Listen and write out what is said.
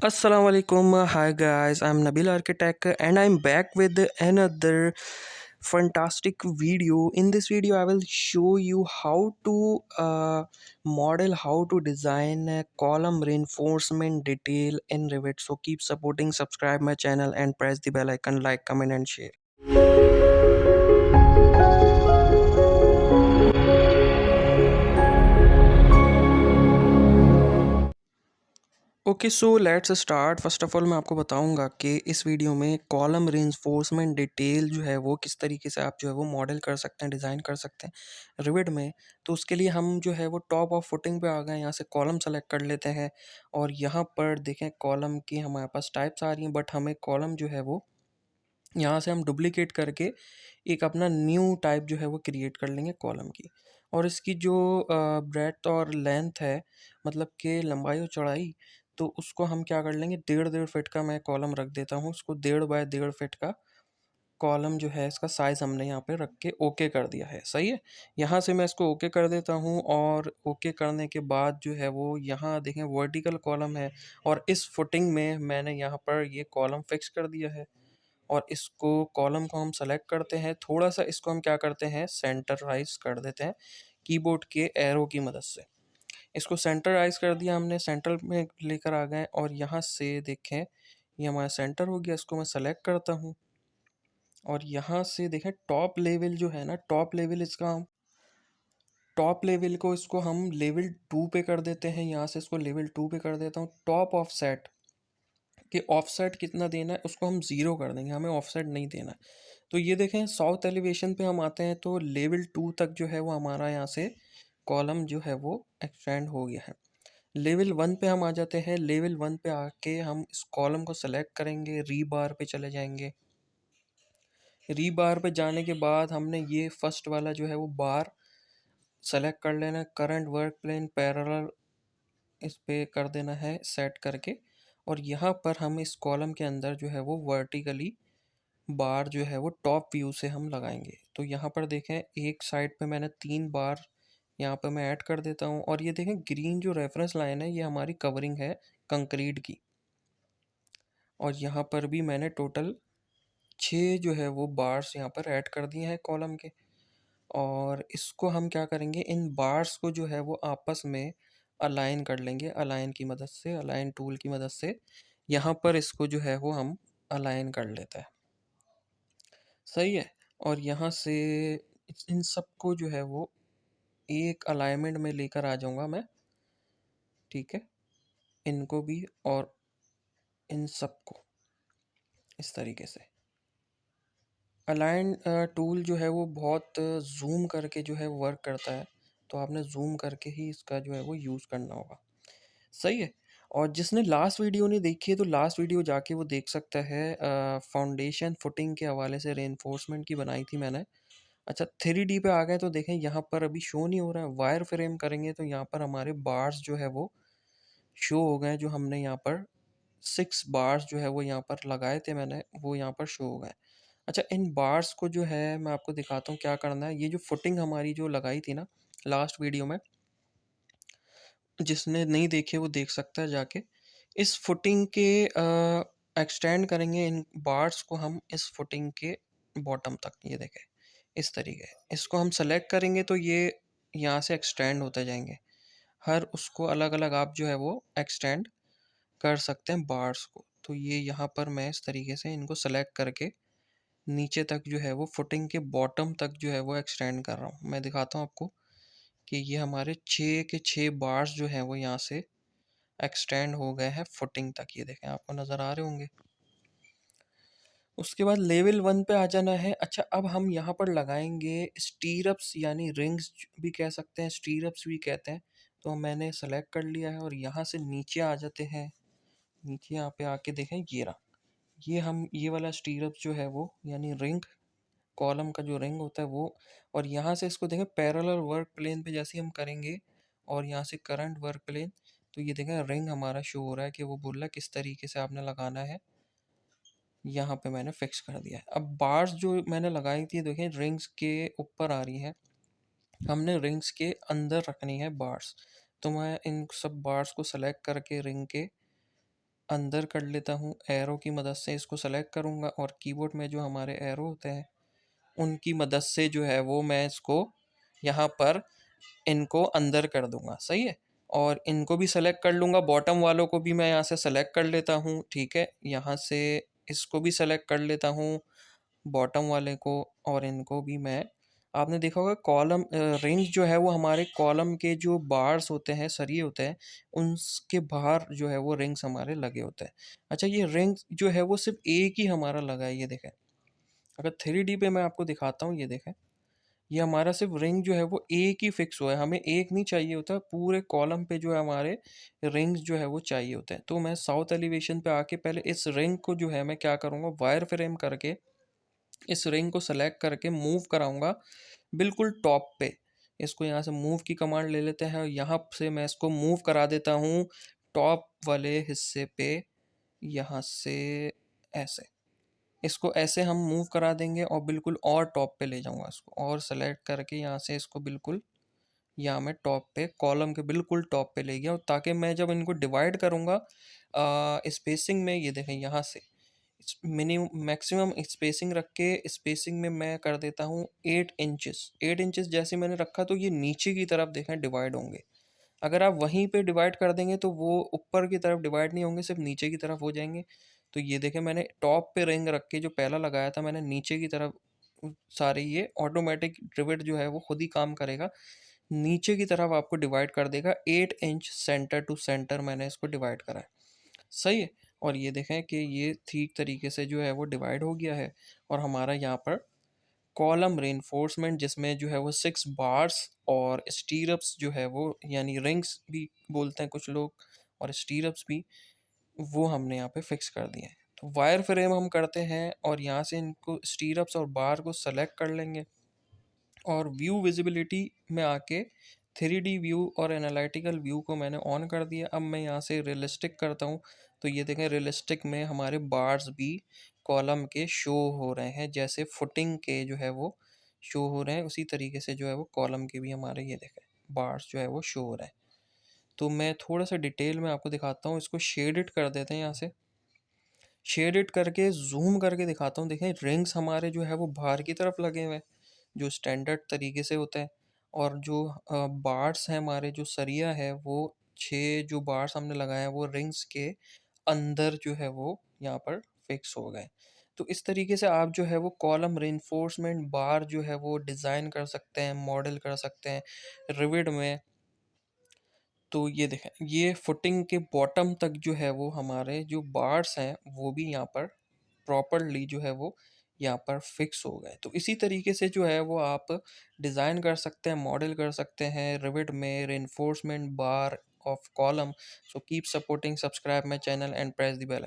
Assalamualaikum. Hi guys, I'm Nabil Architect and I'm back with another fantastic video. In this video, I will show you how to model, how to design a column reinforcement detail in Revit. So keep supporting, subscribe my channel and press the bell icon, like, comment and share. Okay so let's start. First of all मैं आपको बताऊंगा कि इस video में column reinforcement detail जो है वो किस तरीके से आप जो है वो मॉडल कर सकते हैं, डिज़ाइन कर सकते हैं रिविड में। तो उसके लिए हम जो है वो टॉप ऑफ फुटिंग पे आ गए, यहाँ से कॉलम सेलेक्ट कर लेते हैं और यहाँ पर देखें कॉलम की हमारे पास टाइप्स आ रही हैं, बट हमें कॉलम जो है वो यहाँ से हम डुप्लीकेट करके एक अपना न्यू टाइप जो है वो क्रिएट कर लेंगे कॉलम की। और इसकी जो ब्रेड्थ और लेंथ है, मतलब कि लंबाई और चौड़ाई, तो उसको हम क्या कर लेंगे, 1.5 फीट का मैं कॉलम रख देता हूँ। उसको 1.5 बाय 1.5 फीट का कॉलम जो है इसका साइज़ हमने यहाँ पे रख के ओके कर दिया है। सही है, यहाँ से मैं इसको ओके कर देता हूँ और ओके करने के बाद जो है वो यहाँ देखें वर्टिकल कॉलम है और इस फुटिंग में मैंने यहाँ पर ये कॉलम फिक्स कर दिया है। और इसको कॉलम को हम सेलेक्ट करते हैं, थोड़ा सा इसको हम क्या करते हैं, सेंटराइज कर देते हैं कीबोर्ड के एरो की मदद से। इसको सेंटराइज कर दिया हमने, सेंटर में लेकर आ गए और यहाँ से देखें ये हमारा सेंटर हो गया। इसको मैं सेलेक्ट करता हूँ और यहाँ से देखें टॉप लेवल जो है ना, टॉप लेवल इसका हम टॉप लेवल को इसको हम लेवल 2 पे कर देते हैं। यहाँ से इसको लेवल 2 पे कर देता हूँ। टॉप ऑफसेट कि ऑफसेट कितना देना है उसको हम ज़ीरो कर देंगे, हमें ऑफसेट नहीं देना है। तो ये देखें साउथ एलिवेशन पे हम आते हैं तो लेवल 2 तक जो है वो हमारा यहाँ से कॉलम जो है वो एक्सटेंड हो गया है। लेवल 1 पे हम आ जाते हैं। लेवल 1 पे आके हम इस कॉलम को सेलेक्ट करेंगे, री बार पे चले जाएंगे। री बार पे जाने के बाद हमने ये फर्स्ट वाला जो है वो बार सेलेक्ट कर लेना, करंट वर्क प्लेन पैरेलल इस पे कर देना है सेट करके। और यहाँ पर हम इस कॉलम के अंदर जो है वो वर्टिकली बार जो है वो टॉप व्यू से हम लगाएंगे। तो यहाँ पर देखें एक साइड पे मैंने 3 बार यहाँ पे मैं ऐड कर देता हूँ और ये देखें ग्रीन जो रेफरेंस लाइन है ये हमारी कवरिंग है कंक्रीट की। और यहाँ पर भी मैंने टोटल 6 जो है वो बार्स यहाँ पर ऐड कर दिए हैं कॉलम के। और इसको हम क्या करेंगे, इन बार्स को जो है वो आपस में अलाइन कर लेंगे, अलाइन की मदद से, अलाइन टूल की मदद से यहाँ पर इसको जो है वो हम अलाइन कर लेते हैं। सही है। और यहाँ से इन सबको जो है वो एक अलाइनमेंट में लेकर आ जाऊंगा मैं। ठीक है, इनको भी और इन सबको इस तरीके से अलाइन टूल जो है वो बहुत जूम करके जो है वर्क करता है, तो आपने जूम करके ही इसका जो है वो यूज़ करना होगा। सही है। और जिसने लास्ट वीडियो नहीं देखी है तो लास्ट वीडियो जाके वो देख सकता है। फाउंडेशन फुटिंग के हवाले से रेनफोर्समेंट की बनाई थी मैंने। अच्छा 3D पे आ गए तो देखें यहाँ पर अभी शो नहीं हो रहा है। वायर फ्रेम करेंगे तो यहाँ पर हमारे बार्स जो है वो शो हो गए, जो हमने यहाँ पर 6 बार्स जो है वो यहाँ पर लगाए थे मैंने, वो यहाँ पर शो हो गए। अच्छा इन बार्स को जो है मैं आपको दिखाता हूँ क्या करना है। ये जो फुटिंग हमारी जो लगाई थी ना लास्ट वीडियो में, जिसने नहीं देखे वो देख सकता है जाके। इस फुटिंग के एक्सटेंड करेंगे इन बार्स को हम इस फुटिंग के बॉटम तक, ये देखें इस तरीके। इसको हम सेलेक्ट करेंगे तो ये यहाँ से एक्सटेंड होते जाएंगे। हर उसको अलग अलग आप जो है वो एक्सटेंड कर सकते हैं बार्स को। तो ये यहाँ पर मैं इस तरीके से इनको सेलेक्ट करके नीचे तक जो है वो फुटिंग के बॉटम तक जो है वो एक्सटेंड कर रहा हूँ। मैं दिखाता हूँ आपको कि ये हमारे 6 के 6 बार्स जो हैं वो यहाँ से एक्सटेंड हो गए हैं फुटिंग तक। ये देखें आपको नज़र आ रहे होंगे। उसके बाद लेवल 1 पे आ जाना है। अच्छा अब हम यहाँ पर लगाएंगे स्टीरअप्स, यानी रिंग्स भी कह सकते हैं, स्टीरअप्स भी कहते हैं। तो मैंने सेलेक्ट कर लिया है और यहाँ से नीचे आ जाते हैं। नीचे यहाँ पे आके देखें ये रहा, ये हम ये वाला स्टीरअप्स जो है वो यानी रिंग, कॉलम का जो रिंग होता है वो। और यहाँ से इसको देखें पैरेलल वर्क प्लेन पे जैसे हम करेंगे और यहाँ से करंट वर्क प्लेन, तो ये देखें रिंग हमारा शो हो रहा है कि वो बोल रहा है किस तरीके से आपने लगाना है। यहाँ पे मैंने फिक्स कर दिया है। अब बार्स जो मैंने लगाई थी देखें रिंग्स के ऊपर आ रही है, हमने रिंग्स के अंदर रखनी है बार्स। तो मैं इन सब बार्स को सेलेक्ट करके रिंग के अंदर कर लेता हूँ, एरो की मदद से इसको सेलेक्ट करूँगा और कीबोर्ड में जो हमारे एरो होते हैं उनकी मदद से जो है वो मैं इसको यहाँ पर इनको अंदर कर दूंगा। सही है। और इनको भी सेलेक्ट कर लूँगा, बॉटम वालों को भी मैं यहाँ से सेलेक्ट कर लेता हूँ। ठीक है, यहाँ से इसको भी सेलेक्ट कर लेता हूँ, बॉटम वाले को, और इनको भी मैं, आपने देखा होगा कॉलम रिंग्स जो है वो हमारे कॉलम के जो बार्स होते हैं, सरिये होते हैं, उनके बाहर जो है वो रिंग्स हमारे लगे होते हैं। अच्छा, ये रिंग्स जो है वो सिर्फ एक ही हमारा लगा है, ये देखें। अगर 3D पे मैं आपको दिखाता हूँ, ये देखें, ये हमारा सिर्फ रिंग जो है वो एक ही फिक्स हुआ है, हमें एक नहीं चाहिए होता, पूरे कॉलम पे जो है हमारे रिंग्स जो है वो चाहिए होते हैं। तो मैं साउथ एलिवेशन पे आके पहले इस रिंग को जो है मैं क्या करूँगा, वायर फ्रेम करके इस रिंग को सेलेक्ट करके मूव कराऊंगा बिल्कुल टॉप पे। इसको यहाँ से मूव की कमांड ले लेते हैं और यहाँ से मैं इसको मूव करा देता हूँ टॉप वाले हिस्से पे, यहाँ से ऐसे। इसको ऐसे हम मूव करा देंगे और बिल्कुल और टॉप पे ले जाऊंगा इसको, और सेलेक्ट करके यहाँ से इसको बिल्कुल यहाँ मैं टॉप पे, कॉलम के बिल्कुल टॉप पे ले गया, और ताकि मैं जब इनको डिवाइड करूँगा स्पेसिंग में, ये देखें यहाँ से मिनिमम मैक्सिमम स्पेसिंग रख के स्पेसिंग में मैं कर देता हूँ 8 इंचेस। 8 इंचेस जैसे मैंने रखा तो ये नीचे की तरफ देखें डिवाइड होंगे। अगर आप वहीं पे डिवाइड कर देंगे तो वो ऊपर की तरफ डिवाइड नहीं होंगे, सिर्फ नीचे की तरफ हो जाएंगे। तो ये देखें, मैंने टॉप पे रिंग रख के जो पहला लगाया था, मैंने नीचे की तरफ सारे, ये ऑटोमेटिक रिवेट जो है वो खुद ही काम करेगा, नीचे की तरफ आपको डिवाइड कर देगा। 8 इंच सेंटर टू सेंटर मैंने इसको डिवाइड करा है। सही है। और ये देखें कि ये ठीक तरीके से जो है वो डिवाइड हो गया है, और हमारा यहाँ पर कॉलम रेनफोर्समेंट जिसमें जो है वो 6 बार्स और स्टीरअप्स जो है वो, यानी रिंग्स भी बोलते हैं कुछ लोग और स्टीरअप्स भी, वो हमने यहाँ पे फिक्स कर दिए हैं। तो वायर फ्रेम हम करते हैं और यहाँ से इनको स्टीरअप्स और बार को सेलेक्ट कर लेंगे, और व्यू विजिबिलिटी में आके 3D व्यू और एनालिटिकल व्यू को मैंने ऑन कर दिया। अब मैं यहाँ से रियलिस्टिक करता हूँ, तो ये देखें रियलिस्टिक में हमारे बार्स भी कॉलम के शो हो रहे हैं, जैसे फुटिंग के जो है वो शो हो रहे हैं, उसी तरीके से जो है वो कॉलम के भी हमारे, ये देखें, बार्स जो है वो शो हो रहे हैं। तो मैं थोड़ा सा डिटेल में आपको दिखाता हूँ, इसको शेडिड कर देते हैं यहाँ से, शेडिड करके जूम करके दिखाता हूँ। देखें रिंग्स हमारे जो है वो बाहर की तरफ लगे हुए हैं, जो स्टैंडर्ड तरीके से होता है, और जो बार्स हैं हमारे, जो सरिया है वो 6 जो बार्स हमने लगाए हैं वो रिंग्स के अंदर जो है वो यहाँ पर फिक्स हो गए। तो इस तरीके से आप जो है वो कॉलम रेनफोर्समेंट बार जो है वो डिज़ाइन कर सकते हैं, मॉडल कर सकते हैं रिविड में। तो ये देखें, ये फुटिंग के बॉटम तक जो है वो हमारे जो बार्स हैं वो भी यहाँ पर प्रॉपरली जो है वो यहाँ पर फिक्स हो गए। तो इसी तरीके से जो है वो आप डिज़ाइन कर सकते हैं, मॉडल कर सकते हैं रिविड में reinforcement bar of column. So keep supporting, subscribe my channel and press the bell icon.